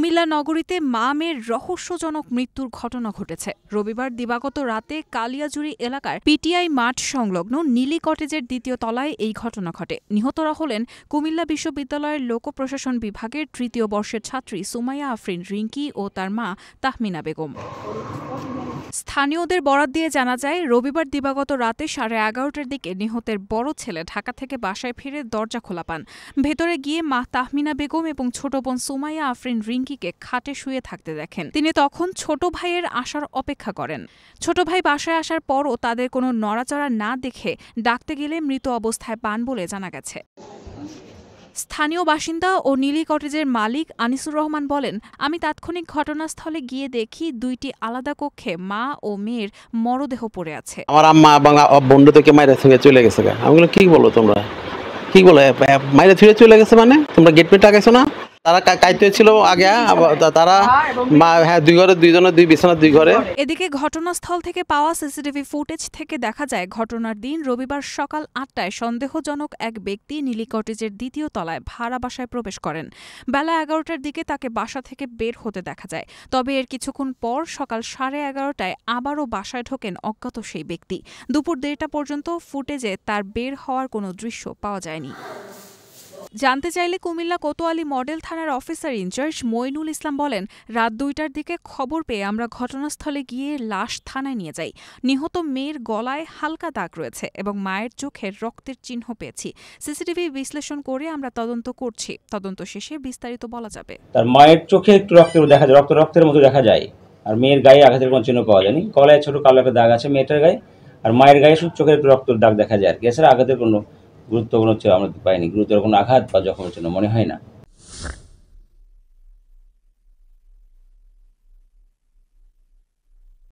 কুমিল্লা নগরীতে মা মেয়ের রহস্যজনক মৃত্যুর ঘটনা ঘটেছে। রবিবার দিবাগত রাতে কালিয়াজুড়ি এলাকার পিটিআই মাঠ সংলগ্ন নীলি কটেজের দ্বিতীয় তলায় এই ঘটনা ঘটে। নিহতরা হলেন কুমিল্লা বিশ্ববিদ্যালয়ের লোক প্রশাসন বিভাগের তৃতীয় বর্ষের ছাত্রী সুমাইয়া আফরিন রিঙ্কি ও তার মা তাহমিনা বেগম। স্থানীয়দের বরাত দিয়ে জানা যায়, রবিবার দিবাগত রাতে 11:30টার দিকে নিহতের বড় ছেলে ঢাকা থেকে বাসায় ফিরে দরজা খোলা পান। ভেতরে গিয়ে মা তাহমিনা বেগম এবং ছোট বোন সুমাইয়া আফরিন রিঙ্কিকে খাটে শুয়ে থাকতে দেখেন। তিনি তখন ছোট ভাইয়ের আসার অপেক্ষা করেন। ছোট ভাই বাসায় আসার পরও তাদের কোনো নড়াচড়া না দেখে ডাকতে গেলে মৃত অবস্থায় পান বলে জানা গেছে। স্থানীয় বাসিন্দা ও নীলি কটেজের মালিক আনিসুর রহমান বলেন, আমি তাৎক্ষণিক ঘটনাস্থলে গিয়ে দেখি দুইটি আলাদা কক্ষে মা ও মেয়ের মরদেহ পড়ে আছে। আমার আম্মা বাংলা বন্ধু থেকে মায়ের সঙ্গে চলে গেছে। আমি বললাম, কি বলো তোমরা, কি বলো মায়ের ছুঁড়ে চলে গেছে মানে তোমরা গেট পেট টাকাইছো না? তারা কাইতে ছিল আগে, তারা হ্যাঁ 2 ঘরে 2 জনের 2 বিছানা 2 ঘরে। এদিকে ঘটনাস্থল থেকে পাওয়া সিসিটিভি ফুটেজ থেকে দেখা যায়, ঘটনার দিন রবিবার সকাল 8টায় সন্দেহজনক এক ব্যক্তি নীলি কটেজের দ্বিতীয় তলায় ভাড়া বাসায় প্রবেশ করেন। বেলা 11টার দিকে তাকে বাসা থেকে বের হতে দেখা যায়। তবে এর কিছুক্ষণ পর সকাল 11:30টায় আবারও বাসায় ঢোকেন অজ্ঞাত সেই ব্যক্তি। দুপুর 1:30টা পর্যন্ত ফুটেজে তার বের হওয়ার কোনো দৃশ্য পাওয়া যায়নি। জানতে চাইলে কুমিল্লা কোতোয়ালি মডেল থানার অফিসার ইনচার্জ মইনুল ইসলাম বলেন, রাত 2টার দিকে খবর পেয়ে আমরা ঘটনাস্থলে গিয়ে লাশ থানায় নিয়ে যাই। নিহত মেয়ের গলায় হালকা দাগ রয়েছে এবং মায়ের চোখের রক্তের চিহ্ন পেয়েছি। সিসিটিভি বিশ্লেষণ করে আমরা তদন্ত করছি। তদন্ত শেষে বিস্তারিত বলা যাবে। তার মায়ের চোখে একটু রক্তের দেখা যায়, রক্তের মতো দেখা যায়। আর মেয়ের গায়ে আঘাতের কোনো চিহ্ন পাওয়া যায়নি। গলায় ছোট কালো একটা দাগ আছে মেয়েটার গায়ে, আর মায়ের গায়ে শুধু চোখের একটু রক্তের দাগ দেখা যায় আর কি। এছাড়া আঘাতের কোনো গুরুত্বপূর্ণ আমরা পাইনি, গুরুতর কোনো আঘাত বা জখমের জন্য মনে হয় না।